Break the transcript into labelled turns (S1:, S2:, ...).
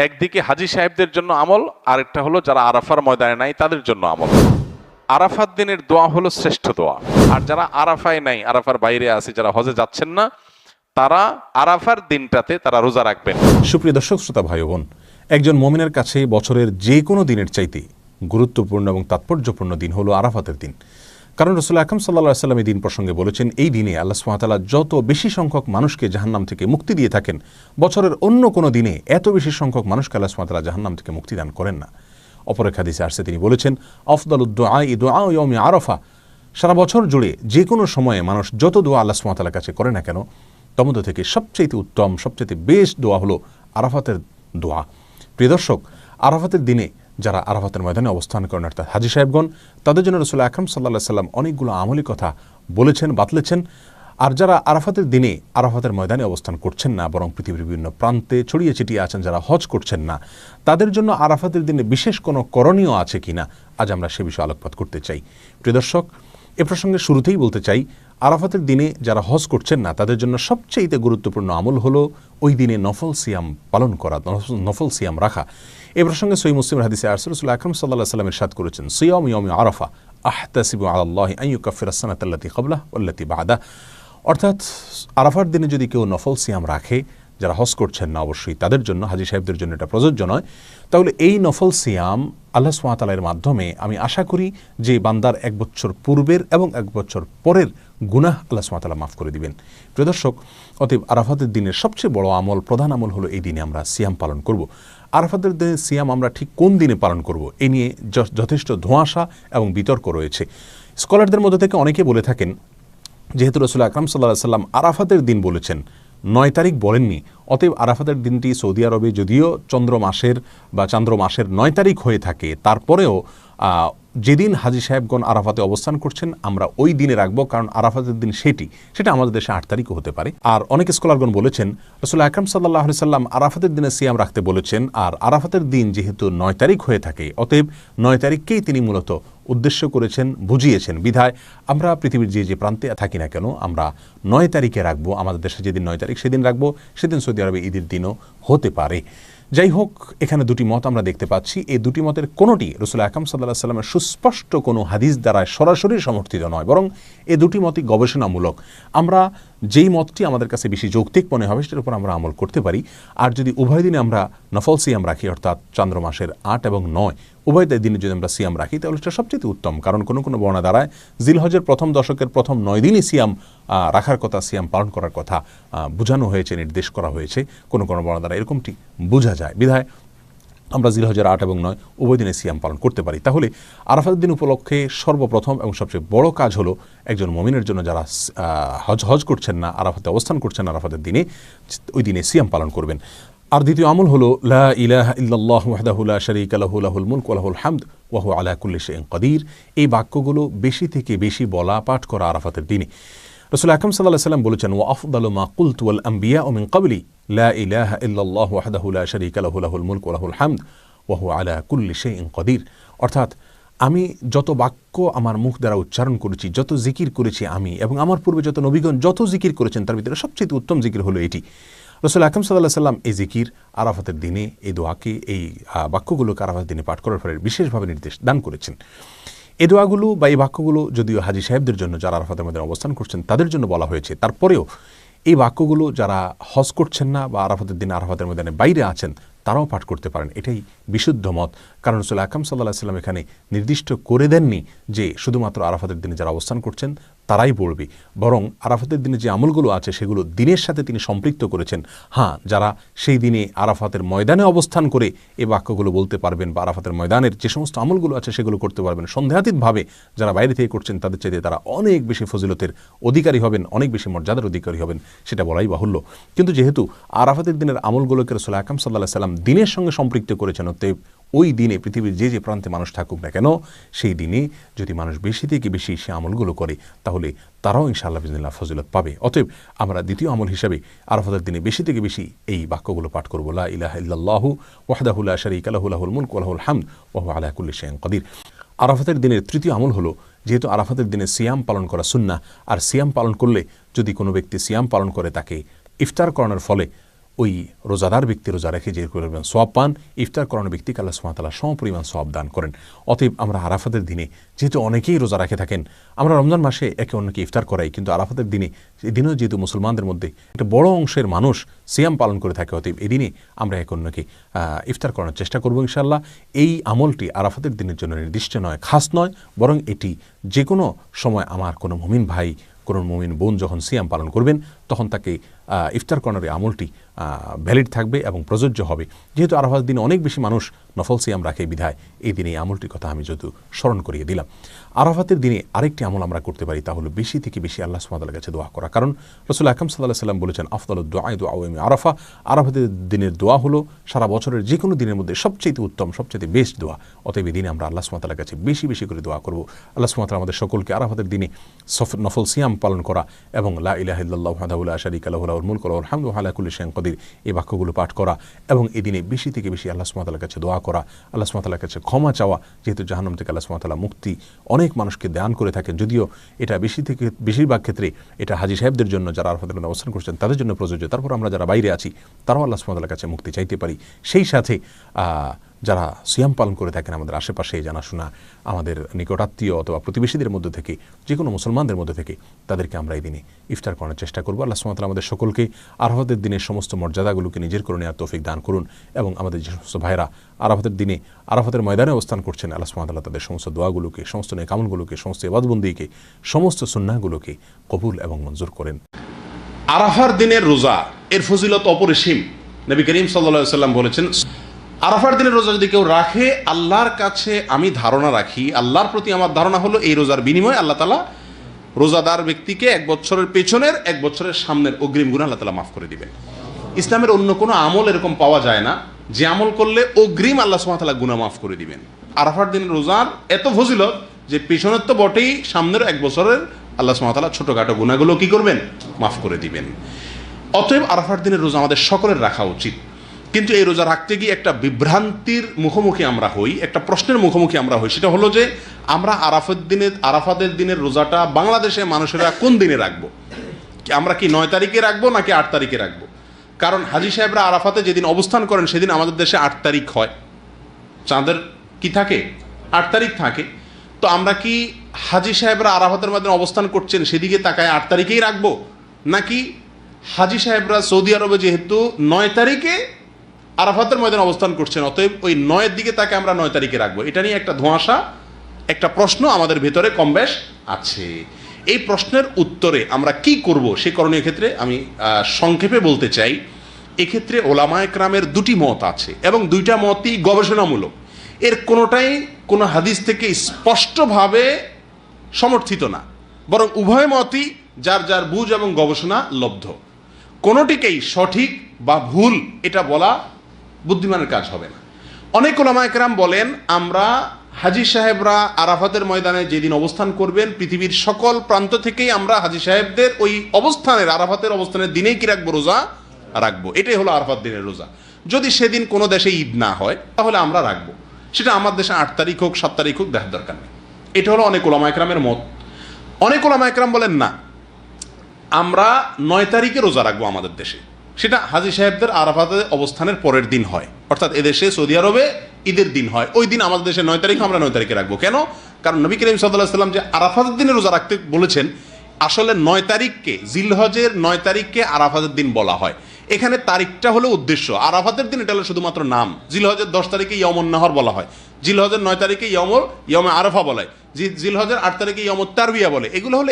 S1: একদিকে হাজী সাহেবদের জন্য আমল, আরেকটা হলো যারা আরাফার ময়দানে নাই তাদের জন্য আমল। আরাফাত দিনের দোয়া হলো শ্রেষ্ঠ দোয়া। আর যারা আরাফায় নাই, আরাফার বাইরে আছে, যারা হজে যাচ্ছেন না, তারা আরাফার দিনটাতে তারা রোজা রাখবেন।
S2: সুপ্রিয় দর্শক শ্রোতা ভাই বোন, একজন মুমিনের কাছে বছরের যে কোনো দিনের চাইতে গুরুত্বপূর্ণ এবং তাৎপর্যপূর্ণ দিন হলো আরাফাতের দিন। কারণ রাসূল আকরাম সাল্লাল্লাহু আলাইহি ওয়াসাল্লাম এই দিন প্রসঙ্গে বলেছেন, এই দিনে আল্লাহ সুবহানাহু ওয়া তাআলা যত বেশি সংখ্যক মানুষকে জাহান্নাম থেকে মুক্তি দিয়ে থাকেন, বছরের অন্য কোনো দিনে এত বেশি সংখ্যক মানুষকে আল্লাহ সুবহানাহু ওয়া তাআলা জাহান্নাম থেকে মুক্তি দান করেন না। অপর এক হাদিসে আসছে, তিনি বলেছেন, আফদালুদ দুআই দুআউ ইয়াউমি আরাফা। সারা বছর জুড়ে যে কোনো সময়ে মানুষ যত দোয়া আল্লাহ সুবহানাহু ওয়া তাআলার কাছে করে না কেন, তার মধ্যে থেকে সবচেয়ে উত্তম, সবচেয়ে বেস্ট দোয়া হলো আরাফাতের দোয়া। প্রিয় দর্শক, আরাফাতের দিনে যারা আরাফাতের ময়দানে অবস্থান করেন অর্থাৎ হাজী সাহেবগণ, তাদের জন্য রাসূল আকরাম সাল্লাল্লাহু আলাইহি ওয়াসাল্লাম অনেকগুলো আমলি কথা বলেছেন, বাতলেছেন। আর যারা আরাফাতের দিনে আরাফাতের ময়দানে অবস্থান করছেন না, বরং পৃথিবীর বিভিন্ন প্রান্তে ছড়িয়ে ছিটিয়ে আছেন, যারা হজ করছেন না, তাদের জন্য আরাফাতের দিনে বিশেষ কোনো করণীয় আছে কিনা, আজ আমরা সে বিষয়ে আলোকপাত করতে চাই। প্রিয় দর্শক, এ প্রসঙ্গে শুরুতেই বলতে চাই, আরাফাতের দিনে যারা হজ করছেন না, তাদের জন্য সবচেয়ে গুরুত্বপূর্ণ আমল হলো ওই দিনে নফল সিয়াম পালন করা, নফল সিয়াম রাখা। এ প্রসঙ্গে সহিহ মুসলিমের হাদিসে রাসূল আকরাম সাল্লাল্লাহু আলাইহি ওয়াসাল্লাম ইরশাদ করেছেন, সিয়াম ইয়াউমি আরাফা আহতাসিবু আলাল্লাহি আন ইউকাফিরা আস-সানাতা আল্লাতী ক্বাবলাহু ওয়াল্লাতী বা'দাহু। অর্থাৎ আরাফার দিনে যদি কেউ নফল সিয়াম রাখে, যারা হজ করছেন না অবশ্যই তাদের জন্য, হাজী সাহেবদের জন্য এটা প্রযোজ্য নয়, তাহলে এই নফল সিয়াম আল্লাহ সুবহানাহু ওয়া তাআলার মাধ্যমে আমি আশা করি যে বান্দার এক বছর পূর্বের এবং এক বছর পরের গুনাহ আল্লাহ সুবহানাহু ওয়া তাআলা মাফ করে দিবেন। প্রিয় দর্শক, অতএব আরাফাতের দিনের সবচেয়ে বড় আমল, প্রধান আমল হলো এই দিনে আমরা সিয়াম পালন করব। আরাফাতের দিনে সিয়াম আমরা ঠিক কোন দিনে পালন করব, এ নিয়ে যথেষ্ট ধোঁয়াশা এবং বিতর্ক রয়েছে। স্কলারদের মধ্যে থেকে অনেকে বলে থাকেন, যেহেতু রাসূল আকরাম সাল্লাল্লাহু আলাইহি ওয়াসাল্লাম আরাফাতের দিন বলেছেন, 9 তারিখ বলেননি, অতএব আরাফাতের দিনটি সৌদি আরবে যদিও চন্দ্র মাসের 9 তারিখ হয়ে থাকে, তারপরেও যেদিন হাজী সাহেবগণ আরাফাতে অবস্থান করছেন আমরা ওই দিনে রাখবো, কারণ আরাফাতের দিন সেটা আমাদের দেশে 8 তারিখও হতে পারে। আর অনেক স্কলারগণ বলেছেন, রাসূল আকরাম সাল্লাল্লাহু আলাইহি ওয়াসাল্লাম আরাফাতের দিনে সিয়াম রাখতে বলেছেন, আর আরাফাতের দিন যেহেতু 9 তারিখ হয়ে থাকে, অতএব 9 তারিখকেই তিনি মূলত উদ্দেশ্য করেছেন, বুঝিয়েছেন। বিধায় আমরা পৃথিবীর যে প্রান্তে থাকি না কেন, আমরা 9 তারিখে রাখবো। আমাদের দেশে যেদিন 9 তারিখ সেদিন রাখবো, সেদিন সৌদি আরবে ঈদের দিনও হতে পারে। যাই হোক, এখানে দুটি মত আমরা দেখতে পাচ্ছি। এই দুটি মতের কোনোটি রাসূল আকরাম সাল্লাল্লাহু আলাইহি ওয়াসাল্লামের সুস্পষ্ট কোনো হাদিস দ্বারা সরাসরি সমর্থিত নয়, বরং এই দুটি মতই গবেষণামূলক। আমরা যেই মতটি আমাদের কাছে বেশি যৌক্তিক মনে হবে সেটার উপর আমরা আমল করতে পারি। আর যদি উভয় দিনে আমরা নফল সিয়াম রাখি, অর্থাৎ চন্দ্র মাসের 8 এবং 9 উভয় দিনে যদি আমরা সিয়াম রাখি, তাহলে সেটা সবচেয়ে উত্তম। কারণ কোনো কোনো বর্ণনা দ্বারায় জিলহজের প্রথম দশকের প্রথম 9 দিনই সিয়াম রাখার কথা, সিয়াম পালন করার কথা বোঝানো হয়েছে, নির্দেশ করা হয়েছে। কোনো কোনো বর্ণনা দ্বারা এরকমটি বোঝা যায়। বিধায় আমরা জিলহজের 8 এবং 9 উভয় দিনে সিয়াম পালন করতে পারি। তাহলে আরাফাতের দিন উপলক্ষে সর্বপ্রথম এবং সবচেয়ে বড় কাজ হলো একজন মুমিনের জন্য যারা হজ করছেন না, আরাফাতে অবস্থান করছেন না, আরাফাতের দিনে ওই দিনে সিয়াম পালন করবেন। আর দ্বিতীয় আমল হলো লা ইলাহা ইল্লাল্লাহু ওয়াহদাহু লা শারীকা লাহু লাহুল মুলকু ওয়া লাহুল হামদ ওয়া হুয়া আলা কুল্লি শাইইন কাদির। এই বাক্যগুলো বেশি থেকে বেশি বলা, পাঠ করা আরাফাতের দিনে। রাসূল আকরাম সাল্লাল্লাহু আলাইহি ওয়াসাল্লাম বলেছেন, ওয়া আফদালু মা কুলতু ওয়াল আম্বিয়াউ মিন ক্বাবলি লা ইলাহা ইল্লাল্লাহু ওয়াহদাহু লা শারীকা লাহু লাহুল মুলকু ওয়া লাহুল হামদ ওয়া হুয়া আলা কুল্লি শাইইন কাদির। অর্থাৎ আমি যত বাক্য আমার মুখ দ্বারা উচ্চারণ করেছি, যত জিকির করেছি আমি এবং আমার পূর্বে যত নবীগণ যত জিকির করেছেন, তার ভিতরে সবচেয়ে উত্তম জিকির হলো এটি। রাসূল আকরাম সাল্লাল্লাহু আলাইহি ওয়াসাল্লাম এই জিকির আরাফাতের দিনে, এই দোয়াকে, এই বাক্যগুলোকে আরাফাতের দিনে পাঠ করার ফলে বিশেষভাবে নির্দেশ দান করেছেন। এই দোয়াগুলো বা এই বাক্যগুলো যদিও হাজী সাহেবদের জন্য, যারা আরাফাতের মধ্যে অবস্থান করছেন তাদের জন্য বলা হয়েছে, তারপরেও এই বাক্যগুলো যারা হজ করছেন না বা আরাফাতের দিনে আরাফাতের ময়দানে বাইরে আছেন তারাও পাঠ করতে পারেন। এটাই বিশুদ্ধ মত। কারণ রাসূল আকরাম সাল্লাল্লাহু আলাইহি ওয়াসাল্লাম এখানে নির্দিষ্ট করে দেননি যে শুধুমাত্র আরাফাতের দিনে যারা অবস্থান করছেন তারাই পড়বে, বরং আরাফাতের দিনে যে আমলগুলো আছে সেগুলো দিনের সাথে তিনি সম্পৃক্ত করেছেন। হ্যাঁ, যারা সেই দিনে আরাফাতের ময়দানে অবস্থান করে এই বাক্যগুলো বলতে পারবেন বা আরাফাতের ময়দানের যে সমস্ত আমলগুলো আছে সেগুলো করতে পারবেন, সন্দেহাতীতভাবে যারা বাইরে থেকে করছেন তাদের চাইতে তারা অনেক বেশি ফজিলতের অধিকারী হবেন, অনেক বেশি মর্যাদার অধিকারী হবেন, সেটা বলাই বাহুল্য। কিন্তু যেহেতু আরাফাতের দিনের আমলগুলোকে রাসূল আকরাম সাল্লাল্লাহু আলাইহি ওয়াসাল্লাম দিনের সঙ্গে সম্পৃক্ত করেছেন, অতএব ওই দিনে পৃথিবীর যে প্রান্তে মানুষ থাকুক না কেন, সেই দিনে যদি মানুষ বেশি থেকে বেশি সে আমলগুলো করে, তাহলে তারাও ইনশাআল্লাহ বিইজনিল্লাহ ফজিলত পাবে। অতএব আমরা দ্বিতীয় আমল হিসাবে আরাফাতের দিনে বেশি থেকে বেশি এই বাক্যগুলো পাঠ করব, লা ইলাহা ইল্লাল্লাহু ওয়াহদাহু লা শারীকা লাহু লাহুল মুলকু ওয়া লাহুল হামদ ওয়া হুয়া আলা কুল্লি শাইইন কাদির। আরাফাতের দিনের তৃতীয় আমল হলো, যেহেতু আরাফাতের দিনে সিয়াম পালন করা সুন্নাহ, আর সিয়াম পালন করলে যদি কোনো ব্যক্তি সিয়াম পালন করে তাকে ইফতার করানোর ফলে ওই রোজাদার ব্যক্তি রোজা রেখে যে পরিমাণ সওয়াব পান, ইফতার করানো ব্যক্তিকে আল্লাহ সুবহানাহু ওয়া তাআলা সমপরিমাণ সওয়াব দান করেন। অতএব আমরা আরাফাতের দিনে, যেহেতু অনেকেই রোজা রেখে থাকেন, আমরা রমজান মাসে একে অন্যকে ইফতার করাই, কিন্তু আরাফাতের দিনে, এই দিনেও যেহেতু মুসলমানদের মধ্যে একটা বড় অংশের মানুষ সিয়াম পালন করে থাকে, অতএব এই দিনে আমরা একে অন্যকে ইফতার করানোর চেষ্টা করবো ইনশাআল্লাহ। এই আমলটি আরাফাতের দিনের জন্য নির্দিষ্ট নয়, খাস নয়, বরং এটি যে কোনো সময় আমার কোনো মুমিন ভাই, কোনো মুমিন বোন যখন সিয়াম পালন করবেন, তখন তাকে ইফতার করার এই আমলটি ভ্যালিড থাকবে এবং প্রযোজ্য হবে। যেহেতু আরাফাতের দিনে অনেক বেশি মানুষ নফল সিয়াম রাখে বিধায় এই দিনে এই আমলটির কথা আমি যদিও স্মরণ করিয়ে দিলাম। আরাফাতের দিনে আরেকটি আমল আমরা করতে পারি, তা হলো বেশি থেকে বেশি আল্লাহ সুবহানাহু ওয়া তাআলার কাছে দোয়া করা। কারণ রাসূল আকরাম সাল্লাল্লাহু আলাইহি ওয়াসাল্লাম বলেছেন, আফদালুদ দুআ দুআ আরাফা। আরাফাতের দিনের দোয়া হলো সারা বছরের যে কোনো দিনের মধ্যে সবচেয়ে উত্তম, সবচেয়ে বেস্ট দোয়া। অতএব এই দিনে আমরা আল্লাহ সুবহানাহু ওয়া তাআলার কাছে বেশি বেশি করে দোয়া করব। আল্লাহ সুবহানাহু ওয়া তাআলা আমাদের সকলকে আরাফাতের দিনে নফল সিয়াম পালন করা এবং লা ইলাহা ইল্লাল্লাহু ওয়াহদাহু লা শারীকা লাহু লাহুল মুলকু ওয়া লাহুল হামদু ওয়া আলা কুল্লি শাইইন কাদির, এই বাক্যগুলো পাঠ করা এবং এই দিনে বেশি থেকে বেশি আল্লাহ সুবহানাহু ওয়া তাআলার কাছে দোয়া করা, আল্লাহ সুবহানাহু ওয়া তাআলার কাছে ক্ষমা চাওয়া। যেহেতু জাহান্নাম থেকে আল্লাহ সুবহানাহু ওয়া তাআলা মুক্তি অনেক মানুষকে দান করে থাকেন, যদিও এটা বেশিরভাগ ক্ষেত্রে এটা হাজী সাহেবদের জন্য, যারা আরাফাতের মধ্যে অবস্থান করছেন তাদের জন্য প্রযোজ্য। তারপর আমরা যারা বাইরে আছি তারাও আল্লাহ সুবহানাহু ওয়া তাআলার কাছে মুক্তি চাইতে পারি। সেই সাথে যারা সিয়াম পালন করে থাকেন আমাদের আশেপাশে জানাশোনা, আমাদের নিকটাত্মীয় অথবা প্রতিবেশীদের মধ্যে থেকে, যে কোনো মুসলমানদের মধ্যে থেকে তাদেরকে আমরা এই দিনে ইফতার করার চেষ্টা করবো। আল্লাহ সুবহানাহু ওয়া তাআলা আমাদের সকলকে আরাফাতের দিনের সমস্ত মর্যাদাগুলোকে নিজের করে নেওয়ার তৌফিক দান করুন এবং আমাদের যে সমস্ত ভাইরা আরাফাতের দিনে আরাফাতের ময়দানে অবস্থান করছেন, আল্লাহ সুবহানাহু ওয়া তাআলা তাদের সমস্ত দোয়াগুলোকে, সমস্ত নেক আমলগুলোকে, সমস্ত ইবাদতবন্দিকে, সমস্ত সুন্নাহগুলোকে কবুল এবং মঞ্জুর করেন।
S3: আরাফার দিনের রোজা এর ফজিলত অপরিসীম। নবী করিম সাল্লাল্লাহু আলাইহি ওয়াসাল্লাম বলেছেন, আরাফার দিনের রোজা যদি কেউ রাখে, আল্লাহর কাছে আমি ধারণা রাখি, আল্লাহর প্রতি আমার ধারণা হলো এই রোজার বিনিময়ে আল্লাহ তাআলা রোজাদার ব্যক্তিকে 1 বছরের পেছনের 1 বছরের সামনের অগ্রিম গুনাহ আল্লাহ তাআলা মাফ করে দিবেন। ইসলামের অন্য কোনো আমল এরকম পাওয়া যায় না যে আমল করলে অগ্রিম আল্লাহ সুবহানাহু ওয়া তাআলা গুনাহ মাফ করে দিবেন। আরাফার দিনের রোজার এত ফজিলত যে পেছনের তো বটেই, সামনের 1 বছরের আল্লাহ সুবহানাহু ওয়া তাআলা ছোটখাটো গুনাহগুলো কি করবেন? মাফ করে দিবেন। অতএব আরাফার দিনের রোজা আমাদের সকলের রাখা উচিত। কিন্তু এই রোজা রাখতে গিয়ে একটা বিভ্রান্তির মুখোমুখি আমরা হই, একটা প্রশ্নের মুখোমুখি আমরা হই। সেটা হলো যে আমরা আরাফাতের দিনের রোজাটা বাংলাদেশে মানুষেরা কোন দিনে রাখবো? আমরা কি 9 তারিখে রাখবো নাকি 8 তারিখে রাখবো? কারণ হাজী সাহেবরা আরাফাতে যেদিন অবস্থান করেন সেদিন আমাদের দেশে 8 তারিখ হয়, চাঁদের কি থাকে 8 তারিখ থাকে। তো আমরা কি হাজী সাহেবরা আরাফাতের মধ্যে অবস্থান করছেন সেদিকে তাকায় 8 তারিখেই রাখবো, নাকি হাজী সাহেবরা সৌদি আরবে যেহেতু 9 তারিখে আরাফাতের ময়দানে অবস্থান করছেন, অতএব ওই 9-এর দিকে তাকে আমরা 9 তারিখে রাখবো? এটা নিয়ে একটা ধোঁয়াশা, একটা প্রশ্ন আমাদের ভেতরে কমবেশ আছে। এই প্রশ্নের উত্তরে আমরা কি করব সে করণীয় ক্ষেত্রে আমি সংক্ষেপে বলতে চাই, এক্ষেত্রে ওলামায়ে কেরামের 2টি মত আছে এবং 2টা মতই গবেষণামূলক। এর কোনোটাই কোনো হাদিস থেকে স্পষ্টভাবে সমর্থিত না, বরং উভয় মতই যার যার বুঝ এবং গবেষণা লব্ধ। কোনোটিকেই সঠিক বা ভুল এটা বলা বুদ্ধিমানের কাজ হবে না। অনেক ওলামায়ে কেরাম বলেন, আমরা হাজী সাহেবরা আরাফাতের ময়দানে যেদিন অবস্থান করবেন, পৃথিবীর সকল প্রান্ত থেকেই আমরা হাজী সাহেবদের ওই অবস্থানের, আরাফাতের অবস্থানের দিনেই কি রাখবো? রোজা রাখবো। এটাই হলো আরাফাত দিনের রোজা। যদি সেদিন কোনো দেশে ঈদ না হয় তাহলে আমরা রাখবো, সেটা আমার দেশে 8 তারিখ হোক 7 তারিখ হোক দেখার দরকার নেই। এটা হলো অনেক ওলামায়ে কেরামের মত। অনেক ওলামায়ে কেরাম বলেন না, আমরা 9 তারিখে রোজা রাখবো আমাদের দেশে, সেটা হাজী সাহেবদের আরাফাতে অবস্থানের পরের দিন হয়, অর্থাৎ এদেশে সৌদি আরবে ঈদের দিন হয়, ওই দিন আমাদের দেশে 9 তারিখ, আমরা 9 তারিখে রাখবো। কেন? কারণ নবী করিম সাল্লাল্লাহু আলাইহি ওয়াসাল্লাম যে আরাফাতের দিনে রোজা রাখতে বলেছেন, আসলে 9 তারিখকে, জিলহজের 9 তারিখকে আরাফাতের দিন বলা হয়। এখানে তারিখটা হলো উদ্দেশ্য, আরাফাতের দিন এটা হলো শুধুমাত্র নাম। জিলহজের 10 তারিখে ইয়মুন নাহর বলা হয়, জিলহজের 9 তারিখে ইয়মে আরাফা বলে, জিলহজের 8 তারিখে ইয়মুত তারবিয়া বলে। এগুলো হলো